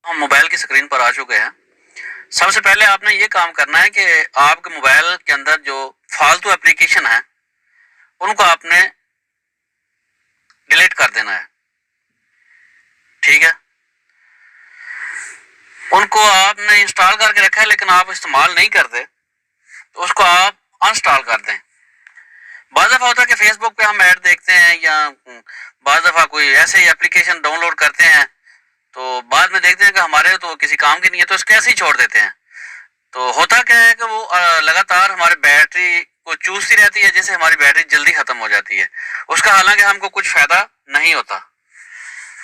ہم موبائل کی اسکرین پر آ چکے ہیں. سب سے پہلے آپ نے یہ کام کرنا ہے کہ آپ کے موبائل کے اندر جو فالتو اپلیکیشن ہیں ان کو آپ نے ڈیلیٹ کر دینا ہے. ٹھیک ہے, ان کو آپ نے انسٹال کر کے رکھا ہے لیکن آپ استعمال نہیں کرتے تو اس کو آپ انسٹال کر دیں. بعض دفعہ ہوتا ہے کہ فیس بک پہ ہم ایڈ دیکھتے ہیں یا بعض دفعہ کوئی ایسے ہی اپلیکیشن ڈاؤن لوڈ کرتے ہیں تو بعد میں دیکھتے ہیں کہ ہمارے تو کسی کام کی نہیں ہے تو اس کو ایسے ہی چھوڑ دیتے ہیں. تو ہوتا کیا ہے کہ وہ لگاتار ہمارے بیٹری کو چوستی رہتی ہے جس سے ہماری بیٹری جلدی ختم ہو جاتی ہے. اس کا حالانکہ ہم کو کچھ فائدہ نہیں ہوتا.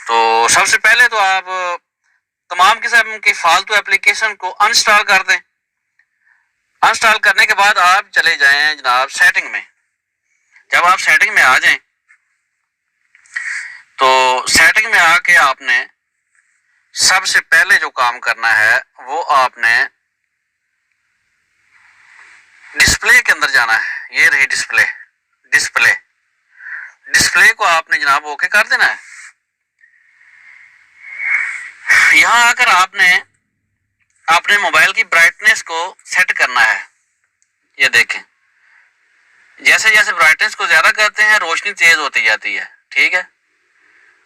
تو سب سے پہلے تو آپ تمام قسم کی فالتو اپلیکیشن کو انسٹال کر دیں. انسٹال کرنے کے بعد آپ چلے جائیں جناب سیٹنگ میں. جب آپ سیٹنگ میں آ جائیں تو سیٹنگ میں آ کے آپ نے سب سے پہلے جو کام کرنا ہے وہ آپ نے ڈسپلے کے اندر جانا ہے. یہ رہی ڈسپلے کو آپ نے جناب اوکے کر دینا ہے. یہاں آ کر آپ نے اپنے موبائل کی برائٹنیس کو سیٹ کرنا ہے. یہ دیکھیں جیسے جیسے برائٹنیس کو زیادہ کرتے ہیں روشنی تیز ہوتی جاتی ہے. ٹھیک ہے,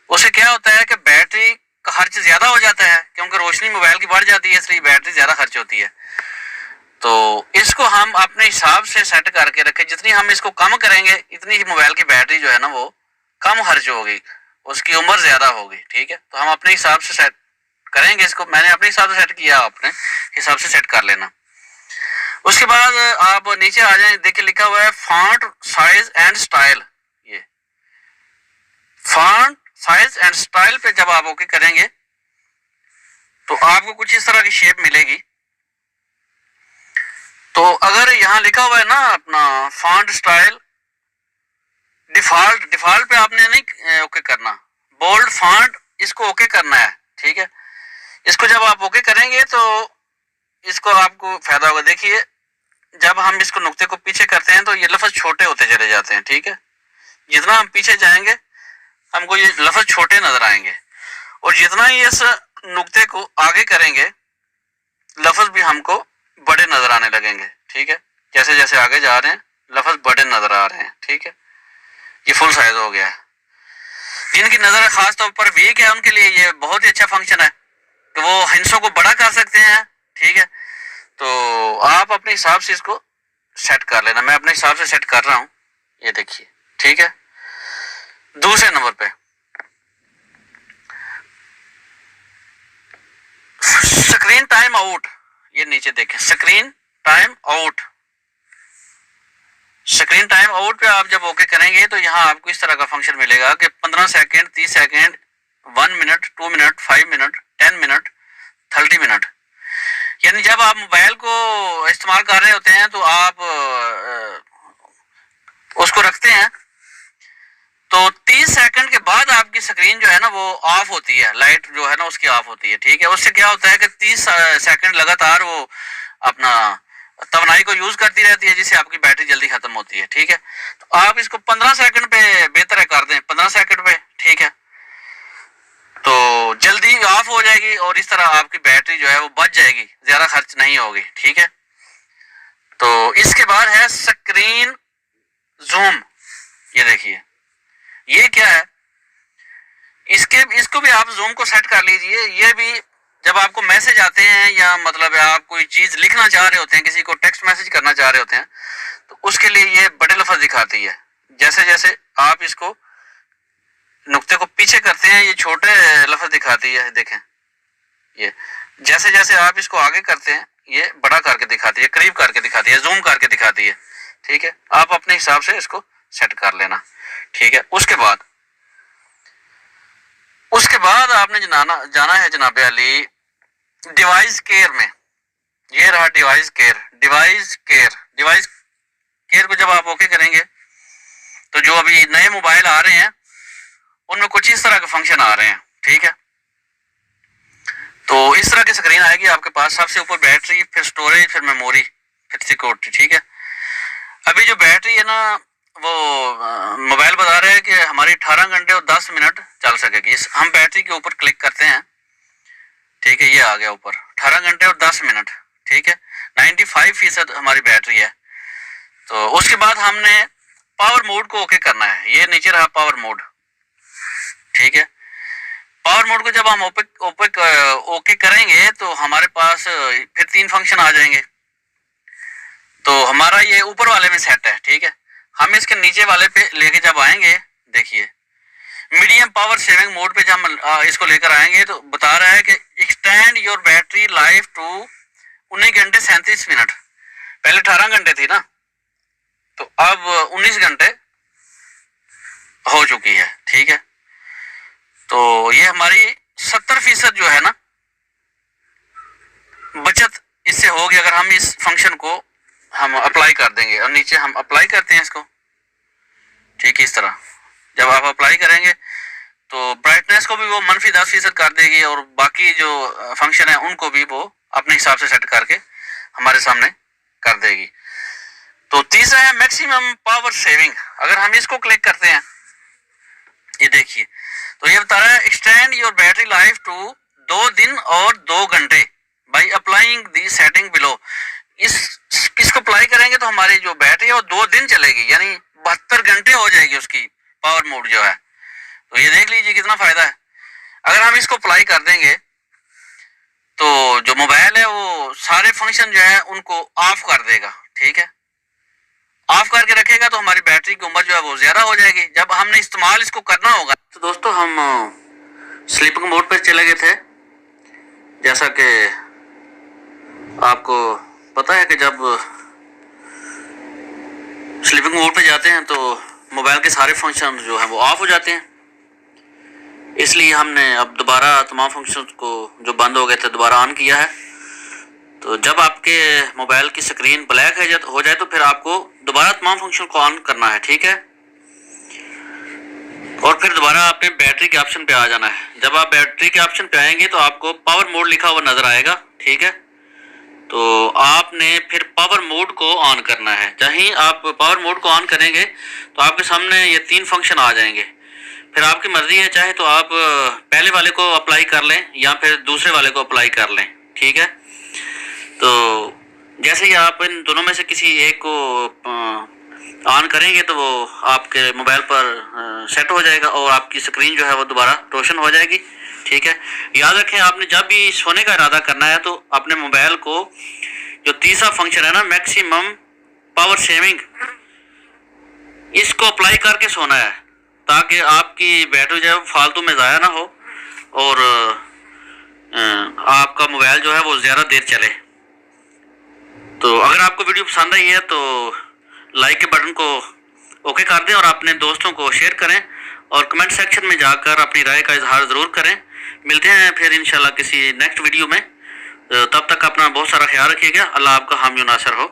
اس سے کیا ہوتا ہے کہ بیٹری کا خرچ زیادہ ہو جاتا ہے کیونکہ روشنی موبائل کی بڑھ جاتی ہے اس لیے بیٹری زیادہ خرچ ہوتی ہے. تو اس کو ہم اپنے حساب سے سیٹ کر کے رکھیں. جتنی ہم اس کو کم کریں گے اتنی ہی موبائل کی بیٹری جو ہے نا وہ کم خرچ ہوگی, اس کی عمر زیادہ ہوگی. ٹھیک ہے, تو ہم اپنے حساب سے سیٹ کریں گے اس کو. میں نے اپنے حساب سے سیٹ کیا, اپنے حساب سے سیٹ کر لینا. اس کے بعد آپ نیچے آ جائیں, دیکھیں لکھا ہوا ہے فونٹ سائز اینڈ سٹائل. یہ فونٹ سائز اینڈ سٹائل پہ جب آپ اوکے کریں گے تو آپ کو کچھ اس طرح کی شیپ ملے گی. تو اگر یہاں لکھا ہوا ہے نا اپنا فونٹ سٹائل ڈیفالٹ پہ آپ نے نہیں اوکے کرنا, بولڈ فونٹ اس کو اوکے کرنا ہے. ٹھیک ہے, اس کو جب آپ اوکے کریں گے تو اس کو آپ کو فائدہ ہوگا. دیکھیے جب ہم اس کو نقطے کو پیچھے کرتے ہیں تو یہ لفظ چھوٹے ہوتے چلے جاتے ہیں. ٹھیک ہے, جتنا ہم پیچھے جائیں گے ہم کو یہ لفظ چھوٹے نظر آئیں گے اور جتنا ہی اس نقطے کو آگے کریں گے لفظ بھی ہم کو بڑے نظر آنے لگیں گے. ٹھیک ہے, جیسے جیسے آگے جا رہے ہیں لفظ بڑے نظر آ رہے ہیں. ٹھیک ہے, یہ فل سائز ہو گیا ہے. جن کی نظر خاص طور پر ویک ہے ان کے لیے یہ بہت ہی اچھا فنکشن ہے کہ وہ ہنسوں کو بڑا کر سکتے ہیں. ٹھیک ہے, تو آپ اپنے حساب سے اس کو سیٹ کر لینا. میں اپنے حساب سے سیٹ کر رہا ہوں, یہ دیکھیے. ٹھیک ہے, دوسرے نمبر پہ اسکرین ٹائم آؤٹ. یہ نیچے دیکھیں screen time out. Screen time out پہ آپ جب اوکے کریں گے تو یہاں آپ کو اس طرح کا فنکشن ملے گا کہ 15 second, 30 second, 1 minute, 2 minute, 5 minute, 10 minute, 30 minute. یعنی جب آپ موبائل کو استعمال کر رہے ہوتے ہیں تو آپ اس کو رکھتے ہیں تو 30 سیکنڈ کے بعد آپ کی اسکرین جو ہے نا وہ آف ہوتی ہے, لائٹ جو ہے نا اس کی آف ہوتی ہے. ٹھیک ہے, اس سے کیا ہوتا ہے کہ 30 سیکنڈ لگاتار وہ اپنا توانائی کو یوز کرتی رہتی ہے جس سے آپ کی بیٹری جلدی ختم ہوتی ہے. ٹھیک ہے, تو آپ اس کو 15 سیکنڈ پہ بہتر ہے کر دیں, 15 سیکنڈ پہ. ٹھیک ہے, تو جلدی آف ہو جائے گی اور اس طرح آپ کی بیٹری جو ہے وہ بچ جائے گی, زیادہ خرچ نہیں ہوگی. ٹھیک ہے, تو اس کے بعد ہے اسکرین زوم. یہ دیکھیے یہ کیا ہے, اس کو بھی آپ زوم کو سیٹ کر لیجئے. یہ بھی جب آپ کو میسج آتے ہیں یا مطلب آپ کوئی چیز لکھنا چاہ رہے ہوتے ہیں, کسی کو ٹیکسٹ میسج کرنا چاہ رہے ہوتے ہیں تو اس کے لیے یہ بڑے لفظ دکھاتی ہے. جیسے جیسے آپ اس کو نقطے کو پیچھے کرتے ہیں یہ چھوٹے لفظ دکھاتی ہے. دیکھیں یہ جیسے جیسے آپ اس کو آگے کرتے ہیں یہ بڑا کر کے دکھاتی ہے, قریب کر کے دکھاتی ہے, زوم کر کے دکھاتی ہے. ٹھیک ہے, آپ اپنے حساب سے اس کو سیٹ کر لینا. ٹھیک ہے, اس کے بعد آپ نے جانا ہے جناب علی ڈیوائس کیئر میں. یہ رہا ڈیوائس کیئر کو جب آپ اوکے کریں گے تو جو ابھی نئے موبائل آ رہے ہیں ان میں کچھ اس طرح کے فنکشن آ رہے ہیں. ٹھیک ہے, تو اس طرح کی اسکرین آئے گی آپ کے پاس. سب سے اوپر بیٹری, پھر اسٹوریج, پھر میموری, پھر سیکورٹی. ٹھیک ہے, ابھی جو بیٹری ہے نا وہ موبائل بتا رہا ہے کہ ہماری 18 گھنٹے اور 10 منٹ چل سکے گی. ہم بیٹری کے اوپر کلک کرتے ہیں ٹھیک ہے، یہ آ گیا اوپر 18 گھنٹے اور 10 منٹ. ٹھیک ہے، 95% ہماری بیٹری ہے. تو اس کے بعد ہم نے پاور موڈ کو اوکے کرنا ہے. یہ نیچے رہا پاور موڈ. ٹھیک ہے، پاور موڈ کو جب ہم اوکے کریں گے تو ہمارے پاس پھر 3 فنکشن آ جائیں گے. تو ہمارا یہ اوپر والے میں سیٹ ہے. ٹھیک ہے، ہم اس کے نیچے والے پہ لے کے جب آئیں گے، دیکھیے میڈیم پاور سیونگ موڈ پہ جب ہم اس کو لے کر آئیں گے تو بتا رہا ہے کہ extend your battery life to 19 گھنٹے 37 منٹ. پہلے 18 گھنٹے تھی نا، تو اب 19 گھنٹے ہو چکی ہے. ٹھیک ہے، تو یہ ہماری 70% جو ہے نا بچت اس سے ہوگی اگر ہم اس فنکشن کو ہم اپلائی کر دیں گے. اور نیچے ہم اپلائی کرتے ہیں اس کو. ٹھیک ہے، اس طرح جب آپ اپلائی کریں گے تو برائٹنیس کو بھی وہ -10% کر دے گی، اور باقی جو فنکشن ہیں ان کو بھی وہ اپنے حساب سے سیٹ کر کے ہمارے سامنے کر دے گی. تو تیسرا ہے میکسیمم پاور سیونگ. اگر ہم اس کو کلک کرتے ہیں، یہ دیکھیے تو یہ بتا رہا ہے extend your battery life to 2 دن اور 2 گھنٹے by applying the setting below. اس کو اپلائی کریں گے تو ہماری جو بیٹری ہے وہ 2 دن چلے گی، یعنی 72 گھنٹے ہو جائے گی اس کی پاور موڈ جو ہے. تو یہ دیکھ لیجیے کتنا فائدہ ہے. اگر ہم اس کو اپلائی کر دیں گے تو جو موبائل ہے وہ سارے فنکشن جو ہے ان کو آف کر دے گا. ٹھیک ہے، آف کر کے رکھے گا تو ہماری بیٹری کی عمر جو ہے وہ زیادہ ہو جائے گی. جب ہم نے استعمال اس کو کرنا ہوگا تو دوستو ہم سلیپنگ موڈ پہ چلے گئے تھے. جیسا کہ آپ کو پتا ہے کہ جب سلیپنگ موڈ پہ جاتے ہیں تو موبائل کے سارے فنکشن جو ہیں وہ آف ہو جاتے ہیں. اس لیے ہم نے اب دوبارہ تمام فنکشن کو جو بند ہو گئے تھے دوبارہ آن کیا ہے. تو جب آپ کے موبائل کی سکرین بلیک ہو جائے تو پھر آپ کو دوبارہ تمام فنکشن کو آن کرنا ہے. ٹھیک ہے، اور پھر دوبارہ آپ نے بیٹری کے آپشن پہ آ جانا ہے. جب آپ بیٹری کے آپشن پہ آئیں گے تو آپ کو پاور موڈ لکھا ہوا نظر آئے گا. ٹھیک ہے، تو آپ نے پھر پاور موڈ کو آن کرنا ہے. جہیں آپ پاور موڈ کو آن کریں گے تو آپ کے سامنے یہ 3 فنکشن آ جائیں گے. پھر آپ کی مرضی ہے، چاہے تو آپ پہلے والے کو اپلائی کر لیں یا پھر دوسرے والے کو اپلائی کر لیں. ٹھیک ہے، تو جیسے ہی آپ ان دونوں میں سے کسی ایک کو آن کریں گے تو وہ آپ کے موبائل پر سیٹ ہو جائے گا اور آپ کی سکرین جو ہے وہ دوبارہ روشن ہو جائے گی. ٹھیک ہے، یاد رکھیں آپ نے جب بھی سونے کا ارادہ کرنا ہے تو اپنے موبائل کو جو تیسرا فنکشن ہے نا میکسیمم پاور سیونگ، اس کو اپلائی کر کے سونا ہے تاکہ آپ کی بیٹری جو ہے فالتو میں ضائع نہ ہو اور آپ کا موبائل جو ہے وہ زیادہ دیر چلے. تو اگر آپ کو ویڈیو پسند آئی ہے تو لائک کے بٹن کو اوکے کر دیں اور اپنے دوستوں کو شیئر کریں اور کمنٹ سیکشن میں جا کر اپنی رائے کا اظہار ضرور کریں. ملتے ہیں پھر انشاءاللہ کسی نیکسٹ ویڈیو میں. تب تک اپنا بہت سارا خیال رکھیے گا. اللہ آپ کا حامی و ناصر ہو.